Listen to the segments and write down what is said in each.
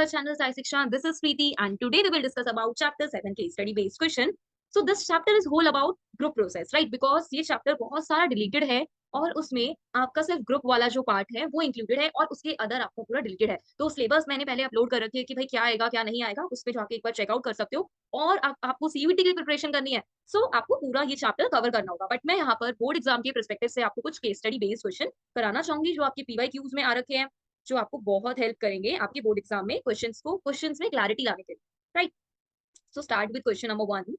our channel Sai Shiksha. This is Preeti, and today we will discuss about chapter 7 case study based question. So this chapter is whole about group process, right? Because ये chapter बहुत सारा deleted है और उसमें आपका सिर्फ group वाला जो पार्ट है वो इंक्लूडेड है और उसके अदर आपका पूरा डिलीटेड है। तो सिलेबस मैंने पहले अपलोड कर रखी है कि भाई क्या आएगा क्या नहीं आएगा, उस पर जाके एक बार चेकआउट कर सकते हो। और आपको सीयूटी की प्रिपरेशन करनी है, सो आपको पूरा ये चैप्टर कवर करना होगा। बट मैं यहाँ पर बोर्ड एग्जाम के परस्पेक्टिव से आपको कुछ केस स्टडी बेस्ड क्वेश्चन कराना चाहूंगी जो आपके पीवाई क्यूज में आ रखे हैं, जो आपको बहुत हेल्प करेंगे आपके बोर्ड एग्जाम में क्वेश्चंस में क्लैरिटी लाने के लिए, right. So start with question number 1।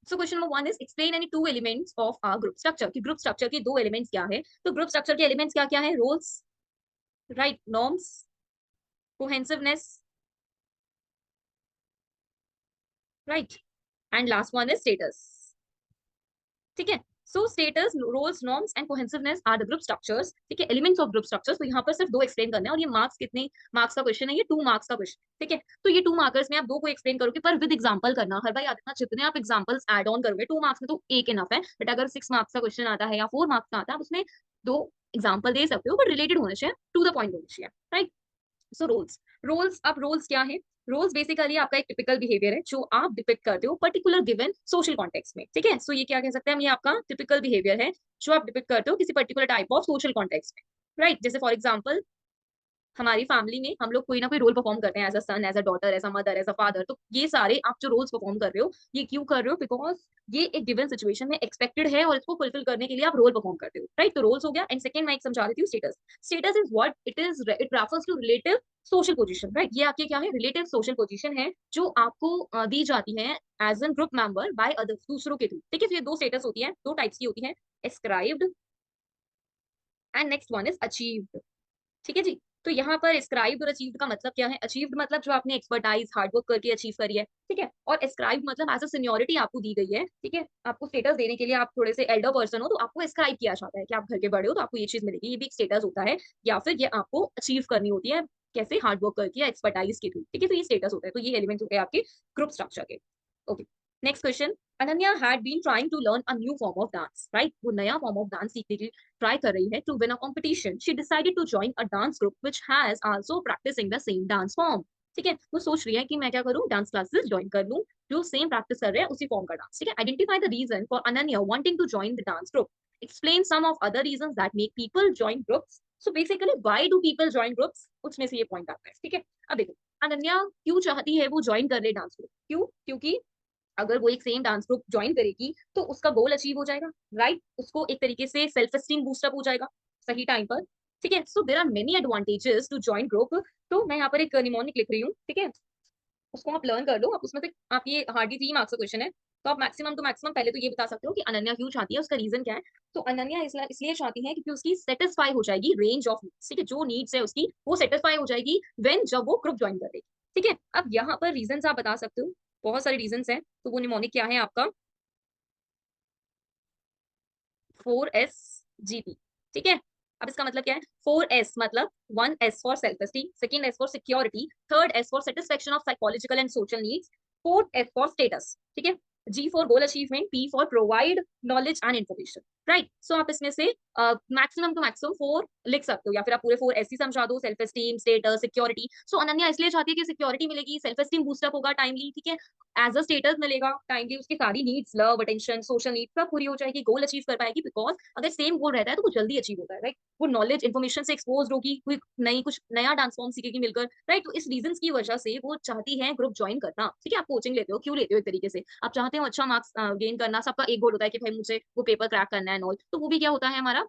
So question number 1 is explain any two elements of a group structure. कि ग्रुप स्ट्रक्चर के दो एलिमेंट्स क्या है। तो ग्रुप स्ट्रक्चर के एलिमेंट्स क्या क्या है? Roles, right, norms, cohesiveness, right, and last one is status. ठीक है। So status, roles, norms and cohesiveness are the group structures. ठीक है, एलिमेंट्स ऑफ ग्रुप स्ट्रक्चर्स। तो यहाँ पर सिर्फ दो एक्सप्लेन करने हैं और ये मार्क्स कितने मार्क्स का क्वेश्चन है? ये 2 मार्क्स का क्वेश्चन। ठीक है, तो ये 2 मार्कर्स में आप दो को एक्सप्लेन करोगे पर विद एग्जांपल करना। हर बार याद रखना जितने आप एग्जांपल्स ऐड ऑन करोगे 2 मार्क्स में तो एक इनफ है, बट अगर 6 मार्क्स का क्वेश्चन आता है या 4 मार्क्स का आता है उसमें दो एग्जाम्पल दे सकते हो, बट रिलेटेड होने चाहिए, टू द पॉइंट होने चाहिए, राइट। सो रोल्स, अब रोल्स क्या है? रोल्स बेसिकली आपका एक टिपिकल बिहेवियर है जो आप डिपिक्ट करते हो पर्टिकुलर गिवन सोशल कॉन्टेक्स्ट में। ठीक है, सो ये क्या कह सकते हैं हम, ये आपका टिपिकल बिहेवियर है जो आप डिपिक्ट करते हो किसी particular type of social context में, राइट। जैसे फॉर एग्जाम्पल हमारी फैमिली में हम लोग कोई ना कोई रोल परफॉर्म करते हैं, as a son, as a daughter, as a mother, as a father. तो ये सारे आप जो रोल्स परफॉर्म कर रहे हो ये क्यों कर रहे हो? बिकॉज ये एक गिवन सिचुएशन में एक्सपेक्टेड है और इसको फुलफिल करने के लिए आप रोल परफॉर्म करते हो, राइट। तो रोल्स हो गया। एंड सेकंड मैं एक समझा देती हूँ, status. Status is what it is, it refers to relative social position, right. ये आपके क्या है? रिलेटिव सोशल पोजीशन है जो आपको दी जाती है as an group member by others, दूसरों के थ्रू। ठीक है, तो ये दो स्टेटस होती है, दो टाइप्स की होती है, ascribed and next one is achieved. ठीक है जी। तो यहाँ पर एस्क्राइब्ड और अचीव्ड का मतलब क्या है? अचीव्ड मतलब जो आपने एक्सपर्टाइज हार्डवर्क करके अचीव करी है, ठीक है। और एस्क्राइब मतलब एज अ सीनियोरिटी आपको दी गई है, ठीक है। आपको स्टेटस देने के लिए, आप थोड़े से एल्डर पर्सन हो तो आपको एस्क्राइब किया जाता है कि आप घर के बड़े हो तो आपको ये चीज मिलेगी, ये भी एक स्टेटस होता है। या फिर ये आपको अचीव करनी होती है कैसे? हार्डवर्क करके या एक्सपर्टाइज के थ्रू, ठीक है। तो ये स्टेटस होता है। तो ये एलिमेंट हो गए आपके ग्रुप स्ट्रक्चर के। Okay, next question. Ananya had been trying to learn a new form of dance, right? वो नया form of dance सीखने की ट्राई कर रही है to win a competition. She decided to join a dance group which has also practicing the same dance form. ठीक है, वो सोच रही है कि मैं क्या करूं, डांस क्लासेस ज्वाइन कर लूं जो सेम प्रैक्टिस कर रहे हैं उसी फॉर्म का डांस। ठीक है, identify the reason for Ananya wanting to join the dance group, explain some of other reasons that make people join groups. So basically why do people join groups, उसमें से ये पॉइंट आता है। ठीक है, अब देखो अनन्या क्यों चाहती है वो ज्वाइन कर ले डांस ग्रुप। क्यों? क्योंकि अगर वो एक सेम डांस ग्रुप ज्वाइन करेगी तो उसका गोल अचीव हो जाएगा, राइट। उसको एक तरीके से सेल्फ एस्टीम बूस्टअप हो जाएगा सही टाइम पर। ठीक है, so there are many advantages to join group. तो मैं यहाँ पर एक निमोनिक लिख रही हूँ, ठीक है, उसको आप लर्न कर लो। आप उसमें से, आप ये हार्डली 3 मार्क्स का क्वेश्चन है, तो आप मैक्सिमम टू मैक्सिमम पहले तो ये बता सकते हो कि अनन्या क्यों चाहती है, उसका रीजन क्या है। तो अनन्या इसलिए चाहती है क्योंकि उसकी सेटिस्फाई हो जाएगी रेंज ऑफ नीड्स। ठीक है, जो नीड्स है उसकी वो सेटिस्फाई हो जाएगी व्हेन, जब वो ग्रुप ज्वाइन करेगी। ठीक है, अब यहाँ पर रीजंस आप बता सकते हो, बहुत सारे रीजंस हैं। तो वो निमोनिक क्या है आपका? 4SGP। ठीक है, अब इसका मतलब क्या है? 4S मतलब 1S for self esteem, second S for security, third S for satisfaction of psychological and social needs, fourth S for status. ठीक है, G for goal achievement, P for provide knowledge and information, right. So आप इसमें से maximum to maximum 4 लिख सकते हो या फिर आप पूरे 4 ऐसे ही समझा दो, सेल्फ एस्टीम, स्टेटस, सिक्योरिटी। सो अनन्या इसलिए चाहती है कि सिक्योरिटी मिलेगी, सेल्फ एस्टीम बूस्टअप होगा टाइमली, ठीक है, एज अ स्टेटस मिलेगा टाइमली, उसकी सारी needs, love, attention, social needs सब पूरी हो जाएगी, गोल अचीव कर पाएगी। बिकॉज अगर सेम गोल रहता है तो वो जल्दी अचीव होता है, राइट। वो नॉलेज इन्फॉर्मेशन से एक्सपोज होगी, कोई नई कुछ नया डांस फॉर्म सीखेगी मिलकर, राइट। तो इस रीजन की वजह से वो चाहती है ग्रुप ज्वाइन करना। ठीक है, आप कोचिंग लेते हो, क्यों लेते हो? एक तरीके से आप चाहते हो अच्छा मार्क्स गेन करना, सबका एक गोल होता है कि भाई मुझे वो पेपर क्रैक करना है, नॉल। तो वो भी क्या होता है हमारा,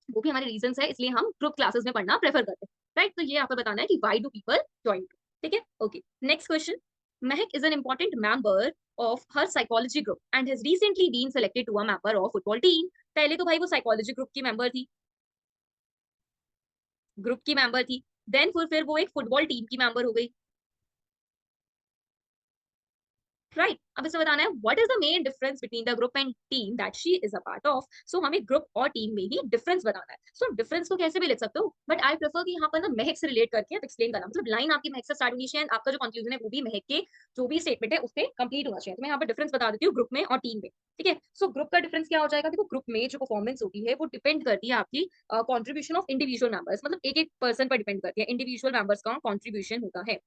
वो भी हमारे रीजंस है, इसलिए हम ग्रुप क्लासेस में पढ़ना प्रेफर करते हैं, राइट। तो ये आपको बताना है कि व्हाई डू पीपल ज्वाइन। ठीक है, okay, next question. Mehak is an important member of her psychology group and has recently been selected to a member of football team. पहले तो भाई वो साइकोलॉजी ग्रुप की मेंबर थी, ग्रुप की member थी, देन फिर वो एक फुटबॉल टीम की मेंबर हो गई, राइट। अब इसे बताना है what is the main difference between the group and team that she is a part of. So हमें ग्रुप और टीम में ही डिफरेंस बताना है। सो डिफरेंस को कैसे भी लिख सकते हो, बट आई प्रेफर कि यहाँ पर ना महक से रिलेट करके आप एक्सप्लेन करना, मतलब लाइन आपकी महक से स्टार्ट होनी चाहिए, आपका जो कंक्लूजन है वो भी महक के जो भी स्टेटमेंट है उससे कंप्लीट होना चाहिए। तो मैं यहाँ पर डिफरेंस बता देती हूँ ग्रुप में और टीम में। ठीक है। सो ग्रुप का डिफरेंस क्या हो जाएगा, देखो ग्रुप में जो परफॉर्मेंस होती है वो डिपेंड करती है आपकी कंट्रीब्यूशन ऑफ इंडिविजुअल मेंबर्स, मतलब एक एक पर्सन पर डिपेंड करती है, इंडिविजुअल मेंबर्स का कंट्रीब्यूशन होता है।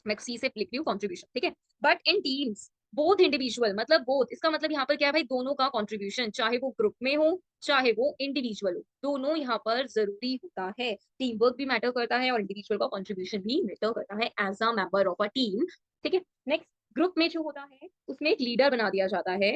मैं सी से लिख रही हूँ कंट्रीब्यूशन, ठीक है। But in teams both individual, मतलब बोथ, इसका मतलब यहाँ पर क्या है भाई, दोनों का कंट्रीब्यूशन, चाहे वो ग्रुप में हो चाहे वो इंडिविजुअल हो, दोनों यहाँ पर जरूरी होता है। टीम वर्क भी मैटर करता है और इंडिविजुअल का कंट्रीब्यूशन भी मैटर करता है as a member of a team, ठीक है। नेक्स्ट, ग्रुप में जो होता है उसमें एक लीडर बना दिया जाता है,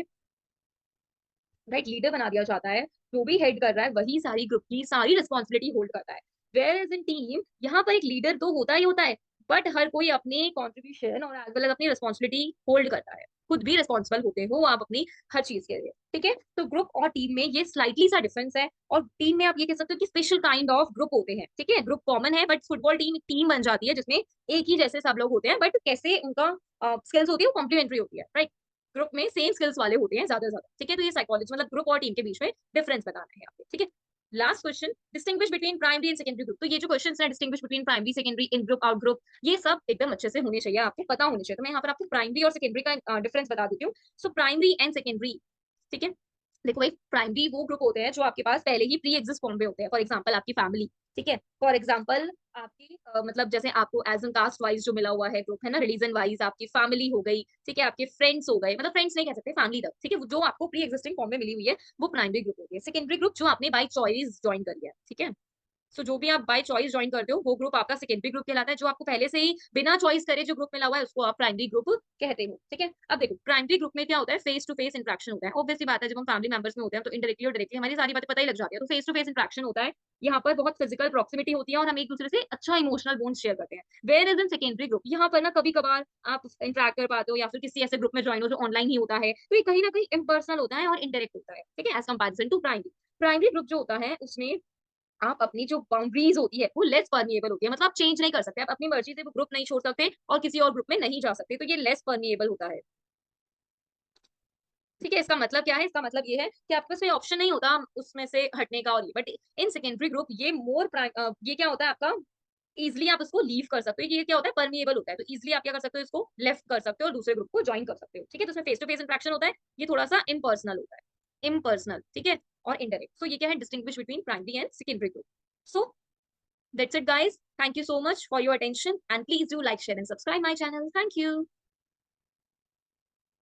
राइट, लीडर बना दिया जाता है, जो भी हेड कर रहा है वही सारी ग्रुप की सारी रिस्पॉन्सिबिलिटी होल्ड करता है। वेयर एज इन टीम, यहाँ पर एक लीडर तो होता ही होता है, बट हर कोई अपने कॉन्ट्रीब्यूशन और एज वेल एज अपनी रिस्पॉन्सिबिलिटी होल्ड करता है, खुद भी रिस्पॉन्सिबल होते हो आप अपनी हर चीज के लिए, ठीक है। तो ग्रुप और टीम में ये स्लाइटली सा डिफरेंस है, और टीम में आप ये कह सकते हो कि स्पेशल काइंड ऑफ ग्रुप होते हैं, ठीक है। ग्रुप कॉमन है बट फुटबॉल टीम टीम बन जाती है जिसमें एक ही जैसे सब लोग होते हैं, बट कैसे उनका स्किल्स होती है वो कॉम्प्लीमेंट्री होती है, राइट। ग्रुप में सेम स्किल्स वाले होते हैं ज्यादा से ज्यादा, ठीक है। तो ये साइकोलॉजी मतलब ग्रुप और टीम के बीच में डिफरेंस बताना है आपको, ठीक है। Last question, distinguish between primary and secondary group. तो ये जो क्वेश्चन है, डिस्टिंग्विश बिटवीन प्राइमरी सेकेंडरी, इन ग्रुप आउट ग्रुप, ये सब एकदम अच्छे से होने चाहिए, आपको पता होने चाहिए। तो मैं यहाँ पर आपको प्राइमरी और सेकेंडरी का डिफरेंस बता देती हूँ। सो प्राइमरी एंड सेकेंडरी, ठीक है। देखो भाई, प्राइमरी वो ग्रुप होते हैं जो आपके पास पहले ही प्री एग्जिस्ट फॉर्म पे होते हैं, फॉर एग्जाम्पल आपकी फैमिली, ठीक है। फॉर एग्जाम्पल आपकी मतलब जैसे आपको एज एन कास्ट वाइज जो मिला हुआ है ग्रुप है ना, रिलीजन वाइज आपकी फैमिली हो गई, ठीक है, आपके फ्रेंड्स हो गए, मतलब फ्रेंड्स नहीं कह सकते, फैमिली तक, ठीक है, जो आपको प्री एग्जिस्टिंग फॉर्म में मिली हुई है वो प्राइमरी ग्रुप होती है। सेकेंडरी ग्रुप जो आपने बाई चॉइस ज्वाइन कर लिया है, ठीक है। सो जो भी आप बाय चॉइस ज्वाइन करते हो वो ग्रुप आपका सेकेंडरी ग्रुप कहलाता है। जो आपको पहले से ही बिना चॉइस करे जो ग्रुप मिला हुआ है उसको आप प्राइमरी ग्रुप कहते हो, ठीक है। अब देखो प्राइमरी ग्रुप में क्या होता है, फेस टू फेस इंटरेक्शन होता है। ऑब्वियसली बात है, जब हम फैमिली मेंबर्स में होते हैं तो इनडायरेक्टली और डायरेक्टली हमारी सारी बातें पता ही लग जाती है, तो फेस टू फेस इंटरेक्शन होता है। यहाँ पर बहुत फिजिकल प्रॉक्सिमिटी होती है और हम एक दूसरे से अच्छा इमोशनल बॉन्ड शेयर करते हैं। Where is in secondary group, यहाँ पर ना कभी कभार आप इंटरेक्ट कर पाते हो या फिर किसी ऐसे ग्रुप में ज्वाइन हो जो ऑनलाइन ही होता है, तो ये कहीं ना कहीं इम्पर्सनल होता है और इनडायरेक्ट होता है, ठीक है, as comparison to primary. Primary group जो होता है उसमें आप अपनी जो बाउंड्रीज होती है वो लेस परमिएबल होती है, मतलब आप चेंज नहीं कर सकते, आप अपनी मर्जी से वो ग्रुप नहीं छोड़ सकते और किसी और ग्रुप में नहीं जा सकते, तो ये लेस परमिएबल होता है, ठीक है। इसका मतलब क्या है, इसका मतलब ये है कि आपके पास कोई ऑप्शन नहीं होता उसमें से हटने का, और ये बट इन सेकेंडरी ग्रुप ये मोर ये क्या होता है आपका, इजिली आप इसको लीव कर सकते हो, ये क्या होता है, परमिएबल होता है, तो इजिली आप क्या कर सकते हो, इसको लेफ्ट कर सकते हो और दूसरे ग्रुप को ज्वाइन कर सकते हो, ठीक है। तो उसमें फेस टू फेस इंटरेक्शन होता है, ये थोड़ा सा इम्पर्सनल होता है, इम्पर्सनल, ठीक है, और इनडायरेक्ट। सो ये क्या है, distinguish between primary and secondary group. So that's it guys, thank you so much for your attention and please do like, share and subscribe my channel. Thank you.